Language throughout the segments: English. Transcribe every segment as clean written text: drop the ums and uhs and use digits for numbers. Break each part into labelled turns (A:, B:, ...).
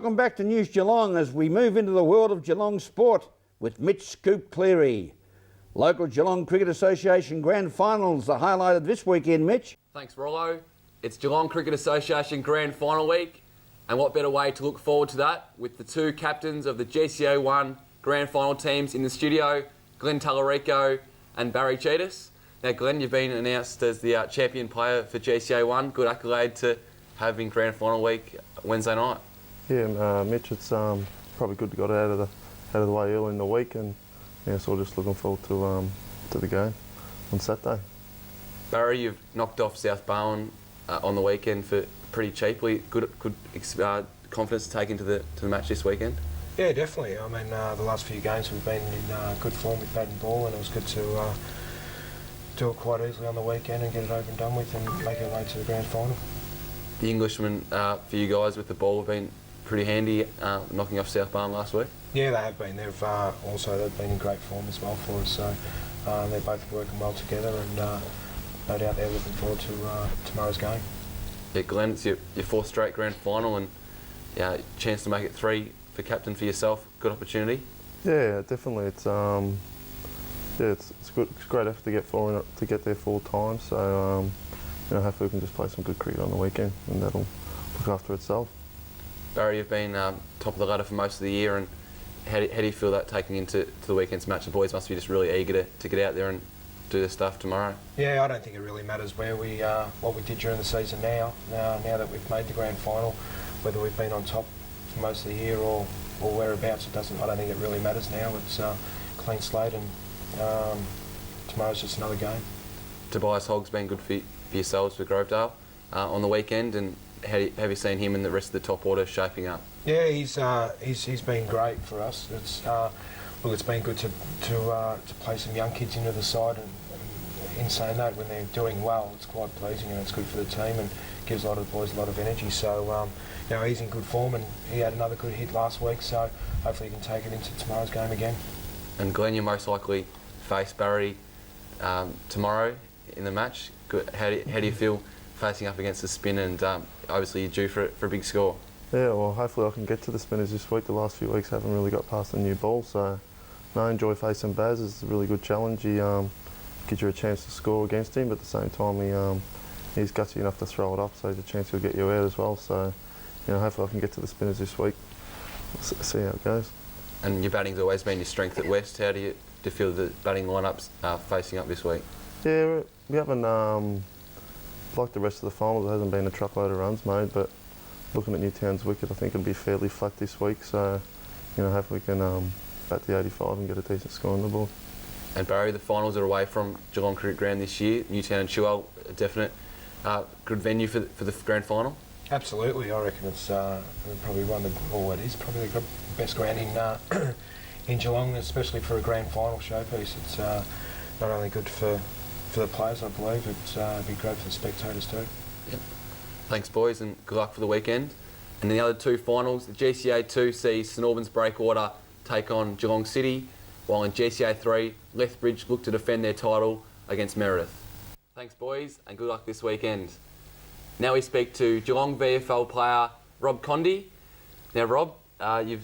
A: Welcome back to News Geelong as we move into the world of Geelong sport with Mitch Scoop Cleary. Local Geelong Cricket Association Grand Finals are highlighted this weekend, Mitch.
B: Thanks, Rollo. It's Geelong Cricket Association Grand Final week, and what better way to look forward to that with the two captains of the GCA1 Grand Final teams in the studio, Glenn Tallarico and Barry Cheetahs. Now, Glenn, you've been announced as the champion player for GCA1. Good accolade to have in Grand Final week Wednesday night.
C: Yeah, Mitch, it's probably good to get out of the way early in the week, and yeah, so just looking forward to the game on Saturday.
B: Barry, you've knocked off South Barwon on the weekend for pretty cheaply. Good confidence to take into the match this weekend.
D: Yeah, definitely. I mean, the last few games we've been in good form with bat and ball, and it was good to do it quite easily on the weekend and get it over and done with and make our way to the grand final.
B: The Englishmen for you guys with the ball have been pretty handy, knocking off South Barwon last week.
D: Yeah, they have been. They've been in great form as well for us. So they're both working well together, and no doubt they're looking forward to tomorrow's game.
B: Yeah, Glenn, it's your fourth straight grand final, and chance to make it three for captain for yourself. Good opportunity.
C: Yeah, definitely. It's it's good. It's a great effort to get there 4 times. So hopefully we can just play some good cricket on the weekend, and that'll look after itself.
B: Barry, you've been top of the ladder for most of the year, and how do you feel that taking into the weekend's match? The boys must be just really eager to get out there and do their stuff tomorrow.
D: Yeah, I don't think it really matters where what we did during the season now that we've made the grand final, whether we've been on top for most of the year or whereabouts. I don't think it really matters now. It's a clean slate, and tomorrow's just another game.
B: Tobias Hogg's been good for yourselves for Grovedale on the weekend, and have you seen him and the rest of the top order shaping up?
D: Yeah, he's been great for us. It's been good to play some young kids into the side, and in saying that, when they're doing well, it's quite pleasing and it's good for the team and gives a lot of the boys a lot of energy. So he's in good form, and he had another good hit last week. So hopefully he can take it into tomorrow's game again. And
B: Glenn, you most likely face Barry tomorrow in the match. How do you feel facing up against the spin, and obviously you're due for a big score?
C: Yeah, well, hopefully I can get to the spinners this week. The last few weeks haven't really got past the new ball, so I enjoy facing Baz. It's a really good challenge. He gives you a chance to score against him, but at the same time he's gutsy enough to throw it up, so there's a chance he'll get you out as well. So hopefully I can get to the spinners this week. See how it goes.
B: And your batting's always been your strength at West. How do you feel the batting lineups facing up this week?
C: Yeah, we haven't, like the rest of the finals, there hasn't been a truckload of runs made, but looking at Newtown's wicket, I think it'll be fairly flat this week, so hopefully we can bat the 85 and get a decent score on the board.
B: And Barry, the finals are away from Geelong Cricket Ground this year. Newtown and Chewell, a definite good venue for the grand final.
D: Absolutely, I reckon it's probably it is probably the best ground in Geelong, especially for a grand final showpiece. It's not only good for the players, I believe, it'd be great for the spectators too.
B: Yep. Thanks, boys, and good luck for the weekend. And in the other two finals, the GCA 2 sees St Albans Breakwater take on Geelong City, while in GCA 3, Lethbridge look to defend their title against Meredith. Thanks, boys, and good luck this weekend. Now we speak to Geelong VFL player Rob Condy. Now, Rob, you're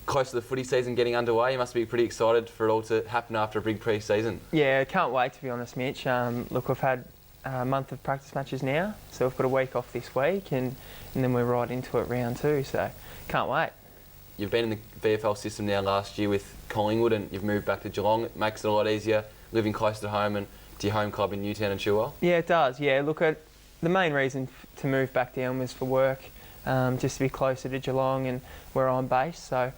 B: close to the footy season getting underway. You must be pretty excited for it all to happen after a big pre-season.
E: Yeah, can't wait, to be honest, Mitch. Look, we've had a month of practice matches now, so we've got a week off this week, and then we're right into it round 2, so can't wait.
B: You've been in the VFL system now last year with Collingwood, and you've moved back to Geelong. It makes it a lot easier living close to home and to your home club in Newtown and Chewell. Yeah,
E: it does. Yeah, look, the main reason to move back down was for work, just to be closer to Geelong and where I'm based. So,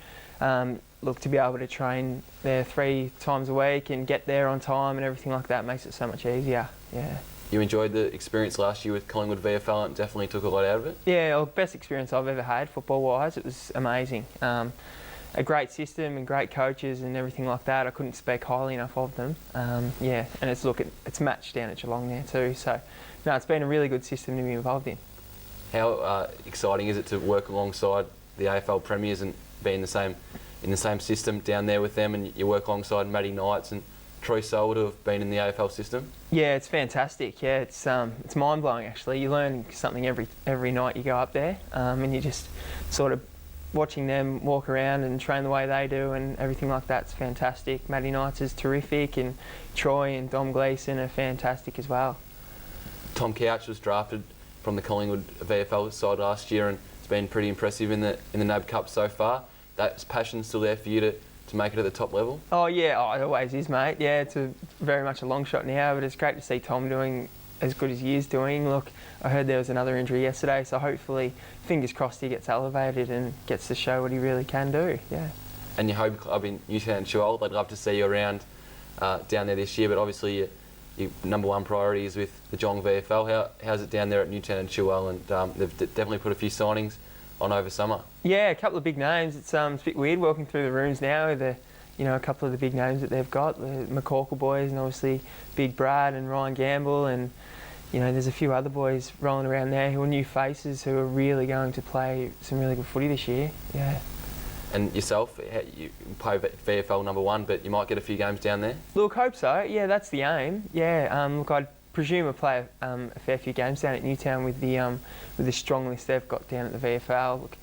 E: look, to be able to train there 3 times a week and get there on time and everything like that makes it so much easier. Yeah.
B: You enjoyed the experience last year with Collingwood VFL and definitely took a lot out of it?
E: Yeah, well, best experience I've ever had football-wise. It was amazing. A great system and great coaches and everything like that. I couldn't speak highly enough of them. And it's matched down at Geelong there too. So, no, it's been a really good system to be involved in.
B: How exciting is it to work alongside the AFL premiers and be in the same system down there with them, and you work alongside Matty Knights and Troy Selwood, who have been in the AFL system?
E: Yeah, it's fantastic. Yeah, it's mind blowing actually. You learn something every night you go up there, and you just sort of watching them walk around and train the way they do and everything like that's fantastic. Matty Knights is terrific, and Troy and Dom Gleeson are fantastic as well.
B: Tom Couch was drafted from the Collingwood VFL side last year, and it's been pretty impressive in the NAB Cup so far. That passion still there for you to make it at the top level?
E: Oh yeah, it always is, mate. Yeah, it's very much a long shot now, but it's great to see Tom doing as good as he is doing. Look, I heard there was another injury yesterday, so hopefully, fingers crossed, he gets elevated and gets to show what he really can do. Yeah.
B: And your home club in Newtown and Chewell, they'd love to see you around down there this year, but obviously your number one priority is with the Geelong VFL. How's it down there at Newtown and Chewell? And they've definitely put a few signings on over summer.
E: Yeah, a couple of big names. It's a bit weird walking through the rooms now with a couple of the big names that they've got, the McCorkle boys, and obviously Big Brad and Ryan Gamble, and there's a few other boys rolling around there who are new faces who are really going to play some really good footy this year. Yeah.
B: And yourself, you play VFL number one, but you might get a few games down there?
E: Look, hope so. Yeah, that's the aim. Yeah. Look, I'd presume I play a fair few games down at Newtown with the strong list they've got down at the VFL. Look,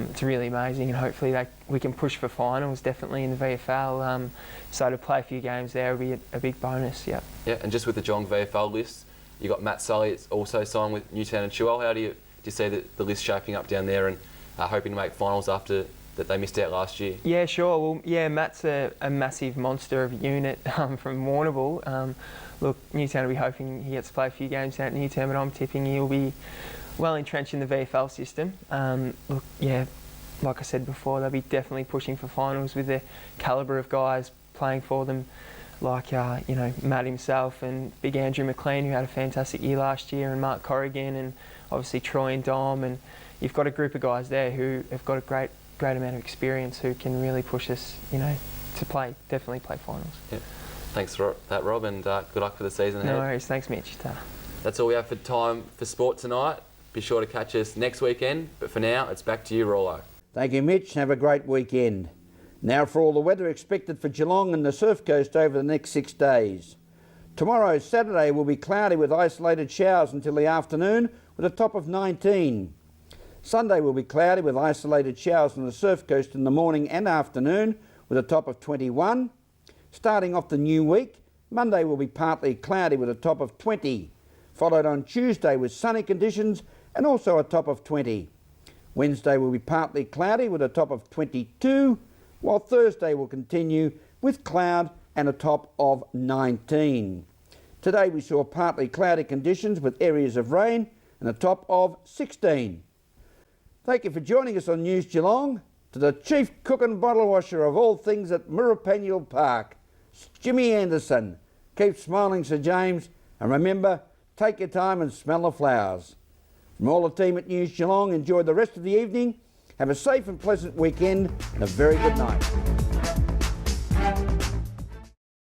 E: it's really amazing, and hopefully we can push for finals definitely in the VFL. So to play a few games there would be a big bonus. Yeah. Yeah,
B: and just with the Geelong VFL list, you got Matt Sully. It's also signed with Newtown and Chewell. How do you see the list shaping up down there, and hoping to make finals after that they missed out last year?
E: Yeah, sure. Well, yeah, Matt's a massive monster of a unit from Warrnambool. Look, Newtown will be hoping he gets to play a few games out at Newtown, but I'm tipping he'll be well entrenched in the VFL system. Look, yeah, like I said before, they'll be definitely pushing for finals with the calibre of guys playing for them, like Matt himself and Big Andrew McLean, who had a fantastic year last year, and Mark Corrigan, and obviously Troy and Dom, and you've got a group of guys there who have got a great amount of experience who can really push us, to definitely play finals.
B: Yeah. Thanks for that, Rob, and good luck for the season ahead.
E: No worries. Thanks, Mitch.
B: That's all we have for time for sport tonight. Be sure to catch us next weekend, but for now, it's back to you, Rollo.
A: Thank you, Mitch. Have a great weekend. Now for all the weather expected for Geelong and the Surf Coast over the next 6 days. Tomorrow, Saturday, will be cloudy with isolated showers until the afternoon with a top of 19. Sunday will be cloudy with isolated showers on the Surf Coast in the morning and afternoon with a top of 21. Starting off the new week, Monday will be partly cloudy with a top of 20, followed on Tuesday with sunny conditions and also a top of 20. Wednesday will be partly cloudy with a top of 22, while Thursday will continue with cloud and a top of 19. Today we saw partly cloudy conditions with areas of rain and a top of 16. Thank you for joining us on News Geelong. To the chief cook and bottle washer of all things at Murrapaniel Park, Jimmy Anderson. Keep smiling, Sir James, and remember, take your time and smell the flowers. From all the team at News Geelong, enjoy the rest of the evening, have a safe and pleasant weekend, and a very good night.